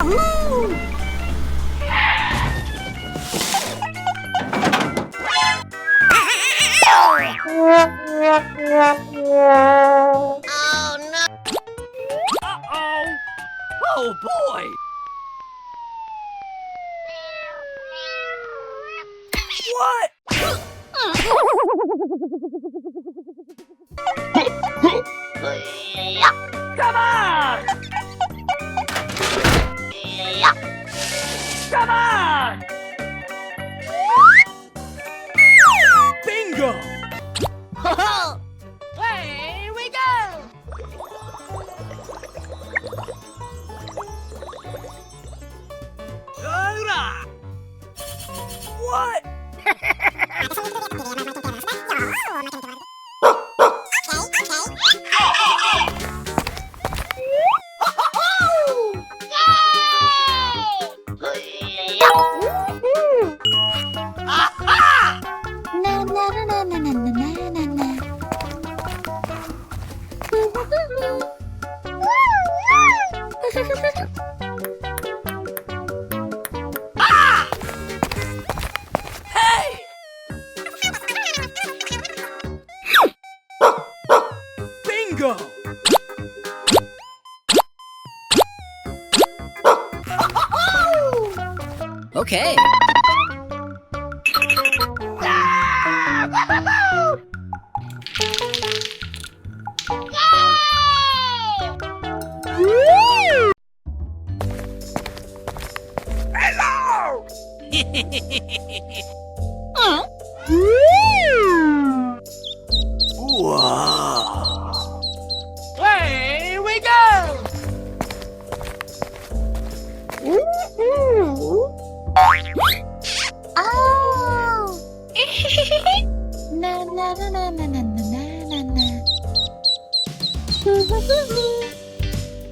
Oh no! Uh-oh! Oh boy! What? Come on! Come on! Bingo! Here we go! What? Hey! Bingo! Okay. Hello! Wow! Here we go! Oh! Na na na na na na na na na.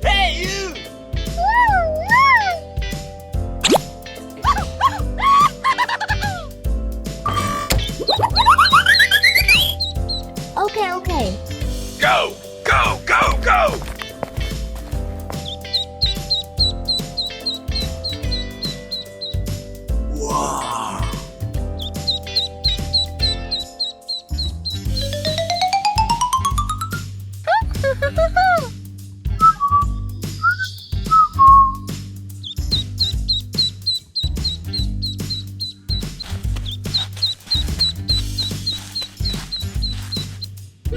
Hey, you! Okay, okay. Go! Go! Go! Go! Wow!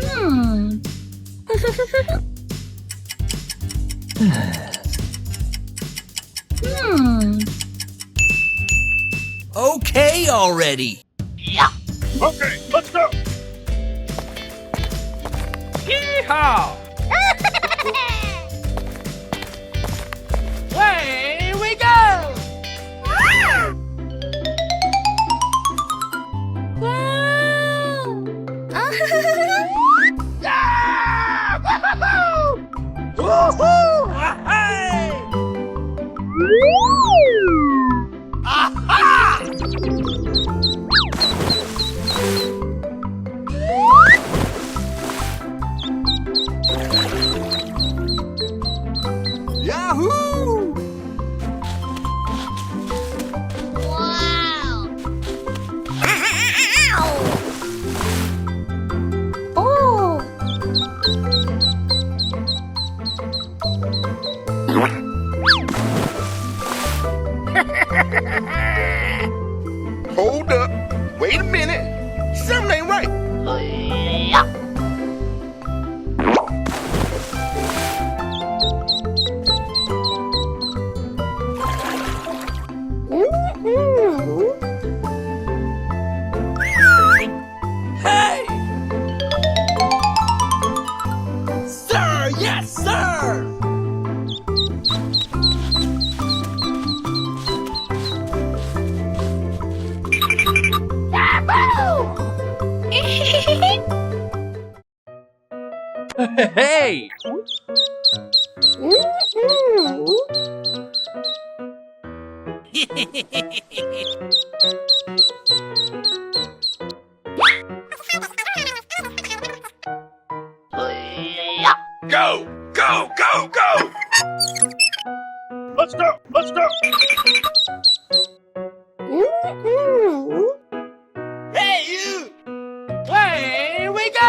Hmm. Hmm. Okay already! Okay, let's go. Yeehaw! Here we go! Woohoo! Hey! Aha! Yahoo! Wow! Oh! Hold up. Wait a minute. Something ain't right. Hey! Sir, yes, sir! Hey! Go, go, go, go. Let's go. Let's let's go. Hey, you! Away we go!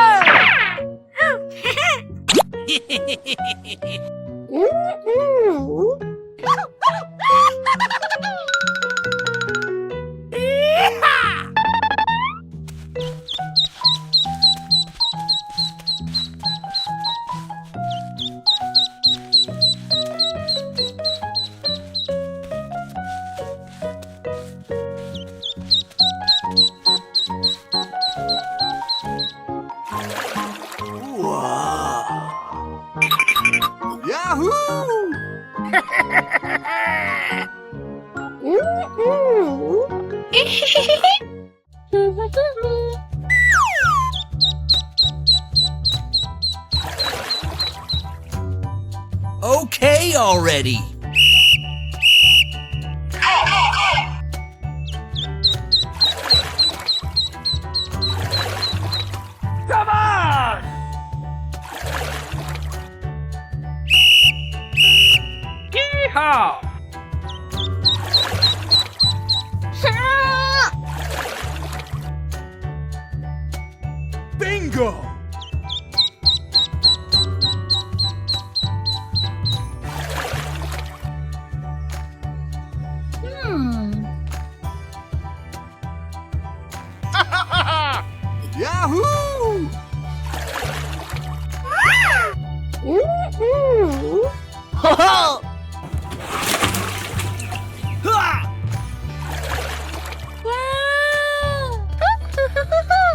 Yahoo! Okay already. Come on! Yeehaw! Bingo! Yahoo! Ho ho! Ha! Yeah! Woo-hoo-hoo!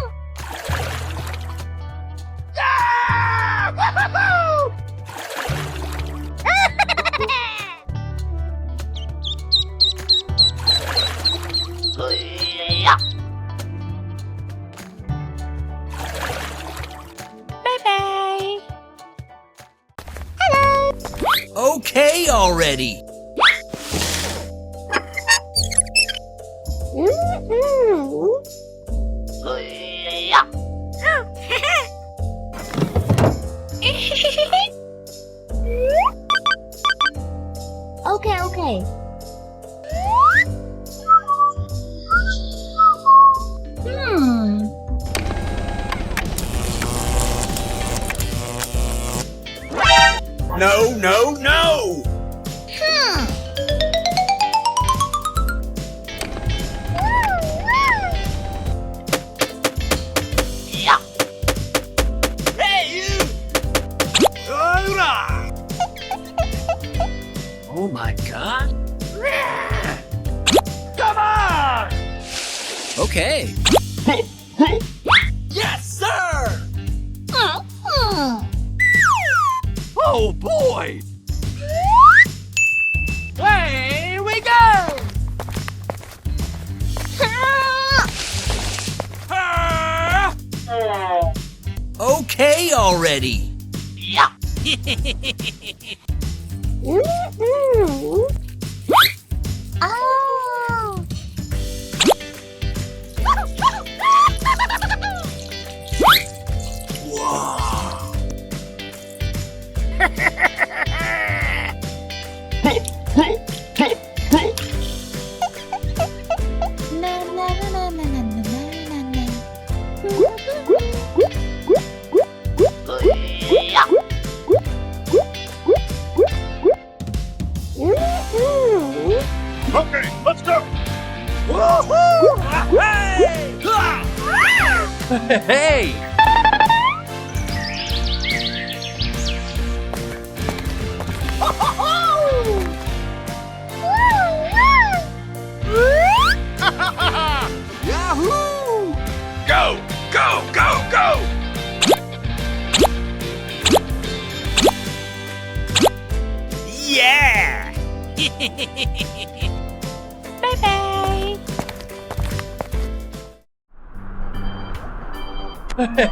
Bye-bye. Okay already. Okay, okay. Hmm. No, no, no! Hey, you! Alright! Oh my god! Come on! Okay. Yes, sir! Oh boy! Away we go! Ah! Okay already. Oh. Wow. Na na na na na na na na na. Okay, let's go. Woohoo! Hey! Hey! Yahoo! Go, go, go, go. Yeah. Bye-bye.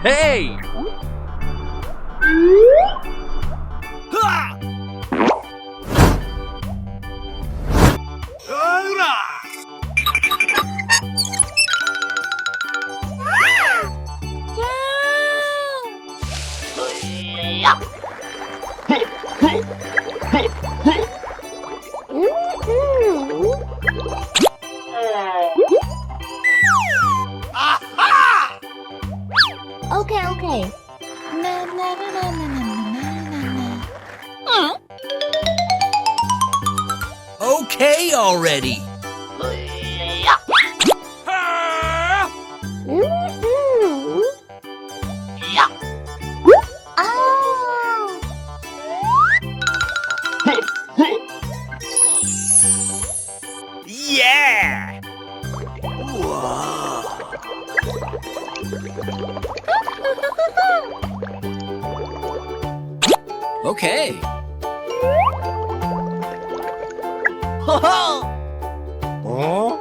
Hey! Ha! Wow. Okay already. Ah! Oh. Yeah! Okay. Ho-ho! Oh.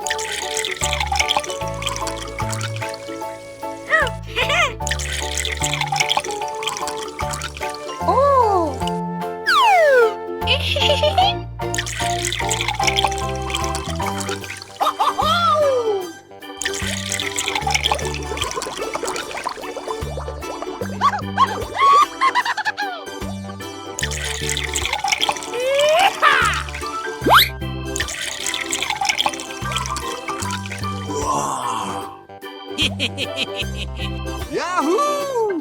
Yahoo!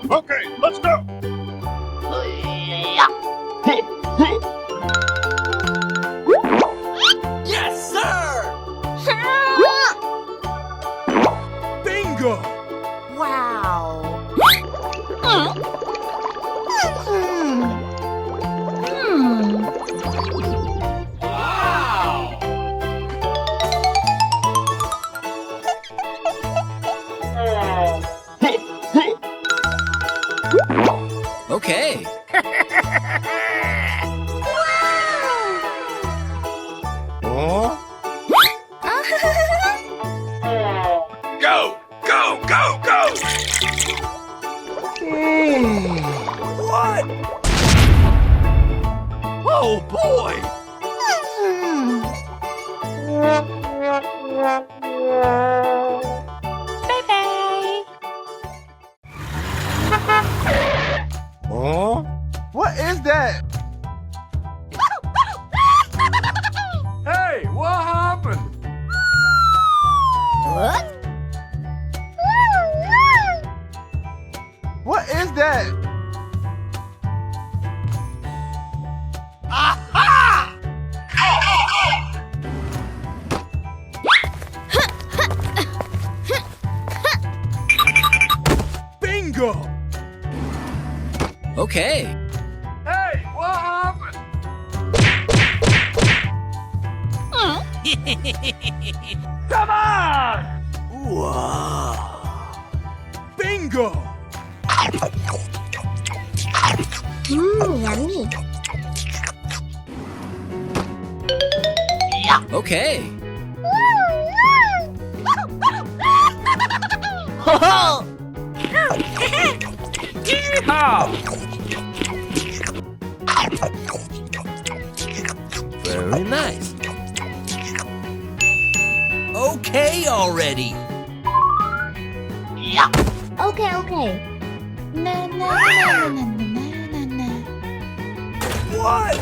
Okay, let's go. Yes, sir! Bingo! Wow. Wow! Okay. Go, go, go, go. What? Oh boy! What is that? Hey, what happened? What? What is that? Aha! Bingo! Okay. Hey, what happened? Come on! Bingo! Yummy. Okay. Ho-ho! Yeehaw! Very nice. Okay already. Okay, okay. Na na na na na na na na. What?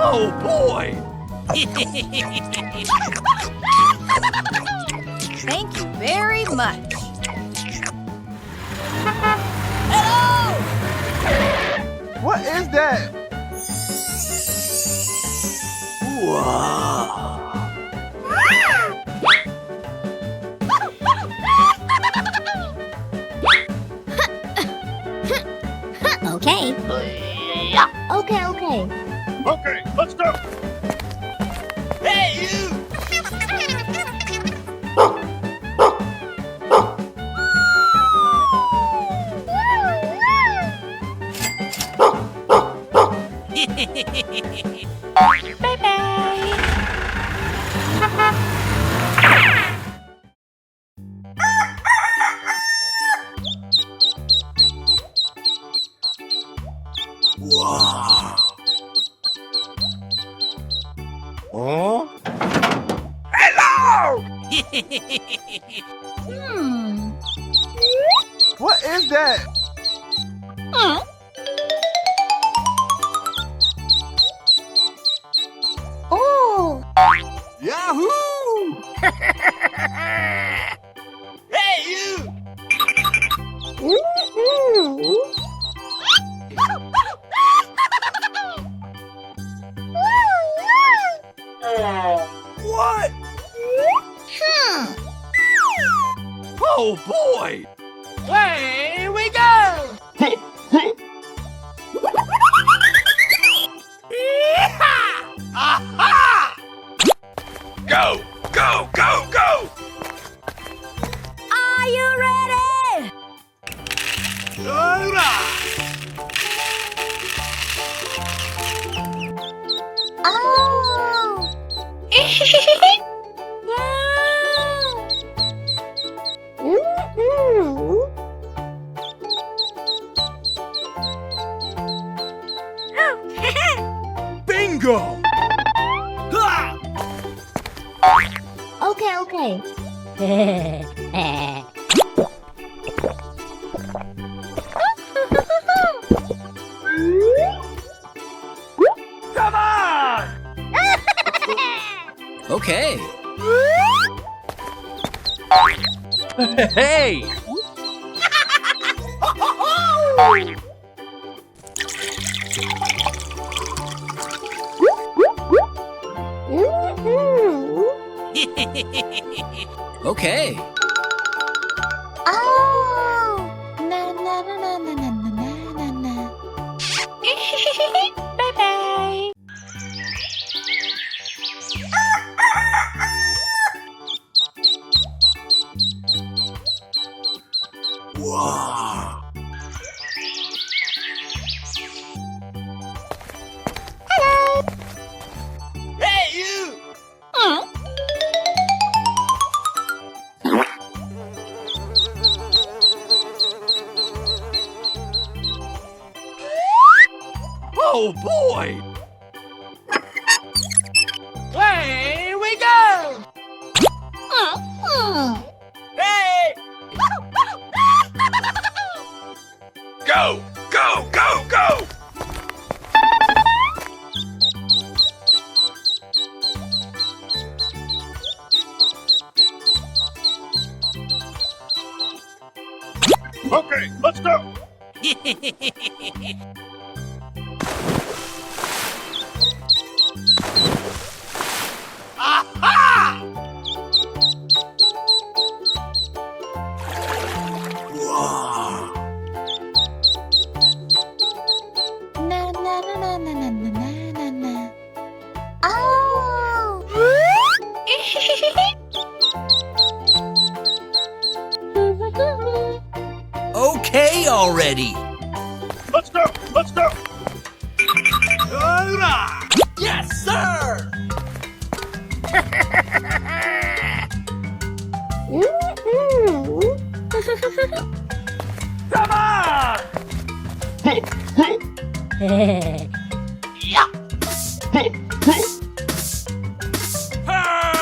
Oh boy! Thank you very much. What is that? Okay. Okay, okay. Okay, let's go. Hey, you! Hello! Hmm. What is that? Oh. Yahoo! Hey, Oh boy! Here we go! Aha! Go, go, go, go! Are you ready? Oh! Bingo! Okay, okay. Come on! Okay. Hey! Okay. Oh! Na na na na na na na na na. Bye bye. Hey, you! Oh boy! Here we go! Hey! Go, go, go, go! Okay, let's go! Aha! Na na na na na na na na na. Oh! Okay already. Let's go, let's go! Hurrah! Yes, sir! Come on! Ah!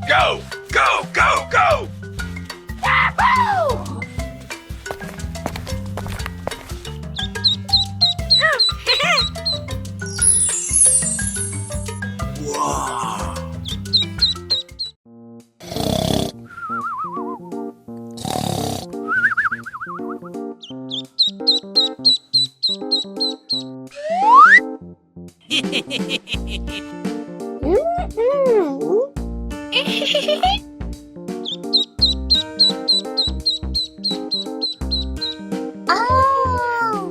Go, go, go, go! Oh!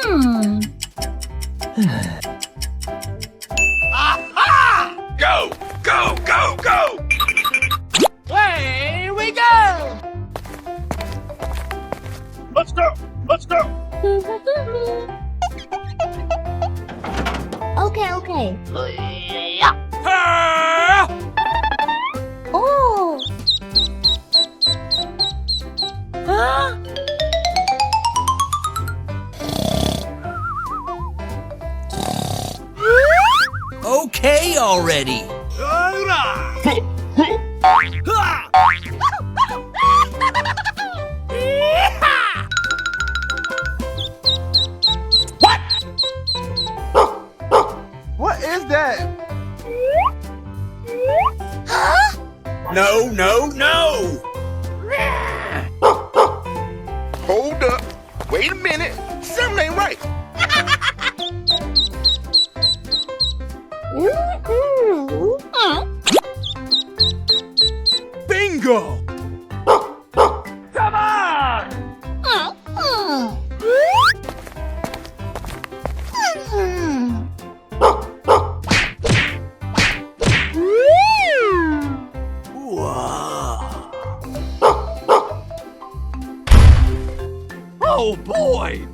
Hmm. Aha! Go, go, go, go! Here we go! Let's go, let's go! Okay, okay. Ah! Oh! Okay already. What is that? No, no, no! Hold up. Wait a minute. Something ain't right. Bingo! Come on! Oh boy!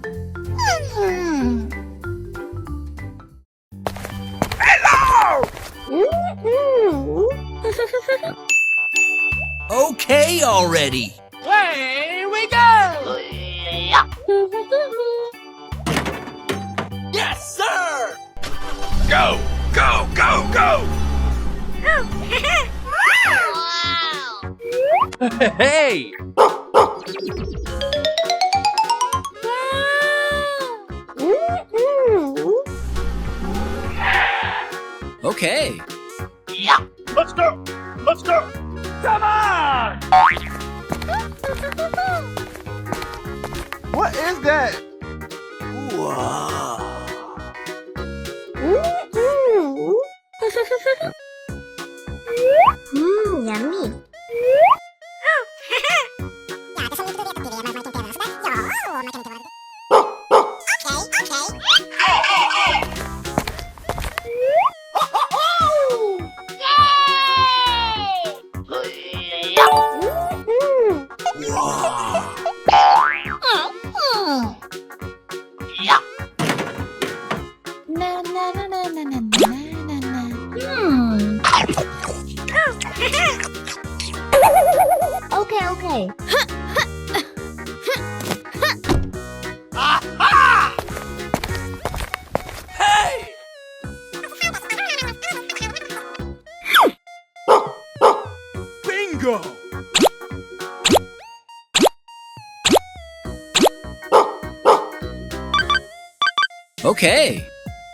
Okay already. Away we go! Yes, sir! Go, go, go, go! Hey! Okay. Let's go! Let's go! Come on! What is that? Yummy. Na na na na na na na na. Okay, okay. Hey! Bingo! Okay.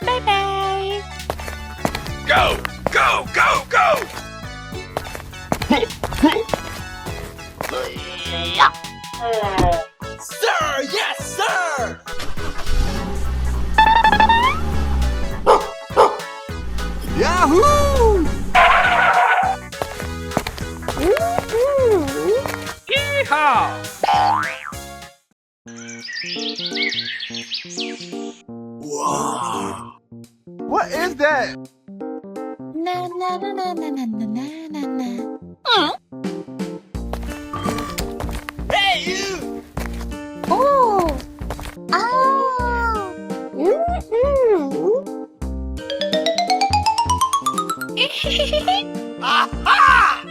Bye bye. Go, go, go, go! Sir! Yes, sir! Yahoo! Yeehaw! What is that? Na na na na na na na na na. Hey, you! Oh. Oh. Aha!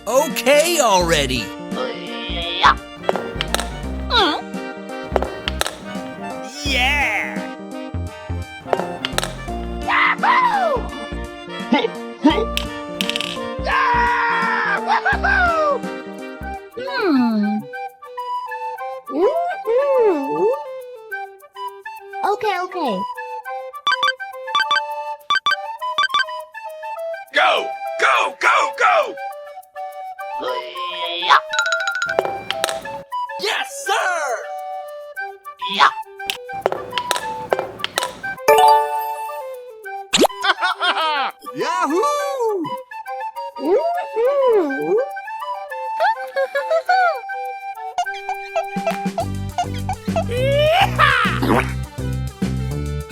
Okay already. Yeah! Okay, okay. Go, go, go, go! Yes, sir! Yahoo!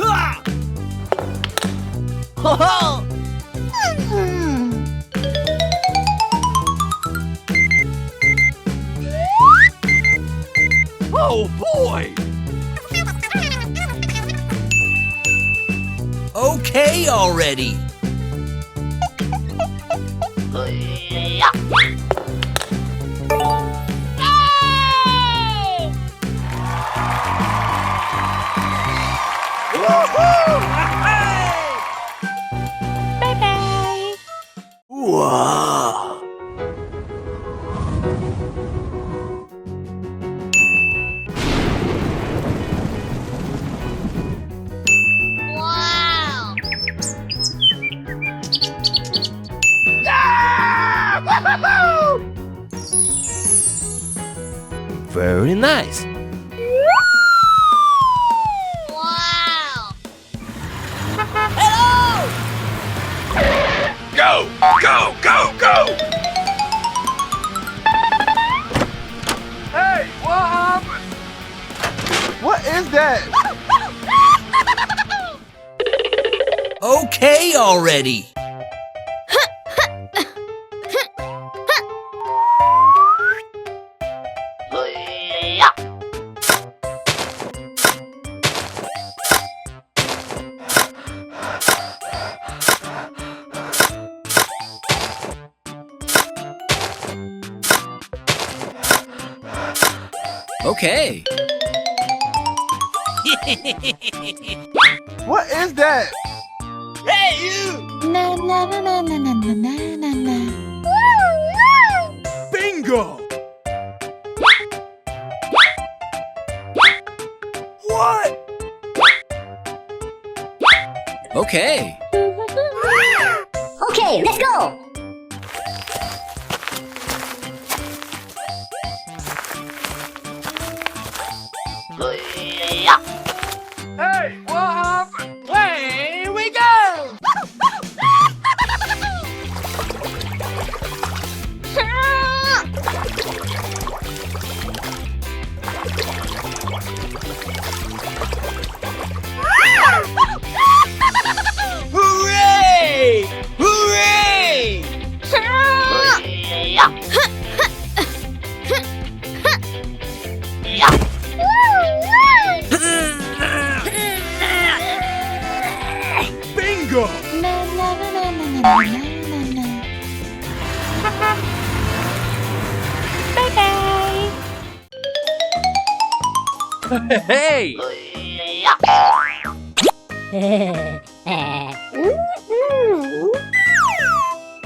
Ha! Ho ho! Oh boy! Okay already. Bye-bye. Wow. Wow. Very nice. Wow. Go, go, go, go! Hey, what happened? What is that? Okay already. Okay. What is that? Hey, you! Na na na na na na na na na na. Bingo! What? Okay. Okay, let's go! Hey, what happened? Away we go! Hooray! Hooray! Bingo! Na na na na na na na na. Bye-bye. Hey!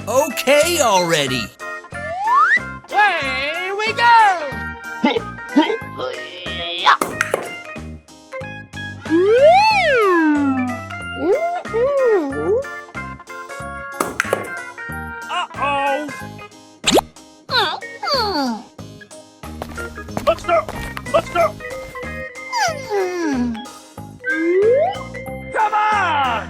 Okay already. Away we go! Uh-oh! Let's go! Let's go! Come on!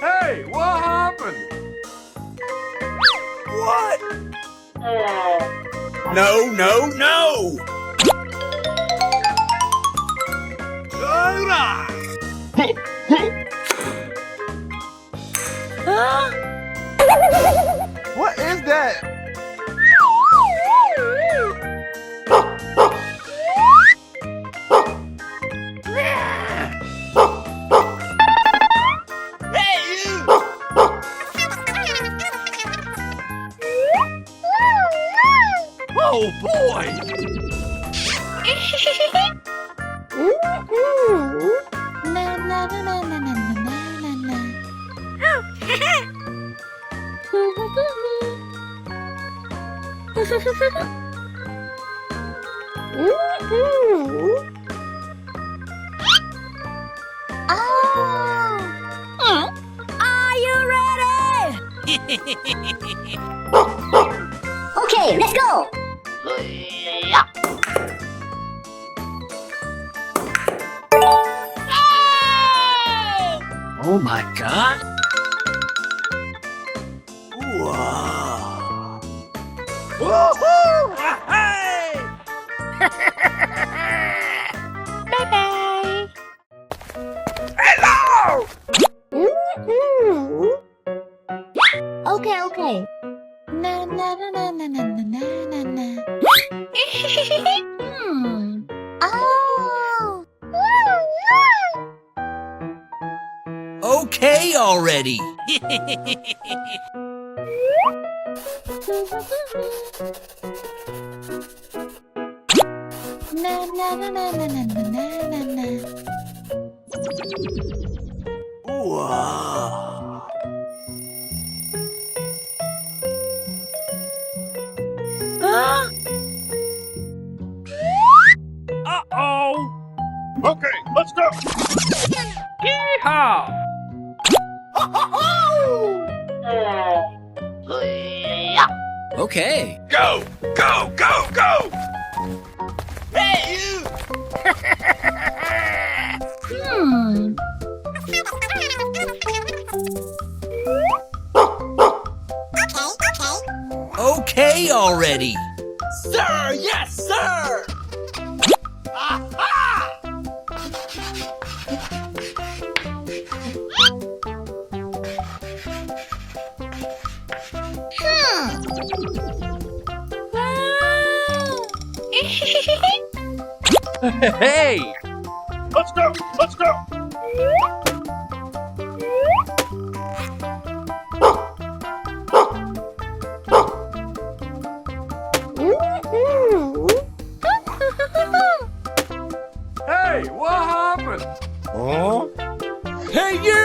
Hey, what happened? What? No, no, no! What is that? Hey, you! Oh boy! Na na na na na na na na na. Are you ready? Okay, let's go! Oh my god! Wow! Woohoo! Hey! Bye-bye. Hello! Okay, okay. Na na na na na na na na na. Oh. Okay already. Na na na na na na na na na na. Wow. Uh-oh. Okay, let's go. Yeehaw. Okay. Go, go, go, go! Hey, you! Hmm. Okay already. Sir, yes, sir! Hey. Let's go. Let's go. Hey, what happened? Hey, you!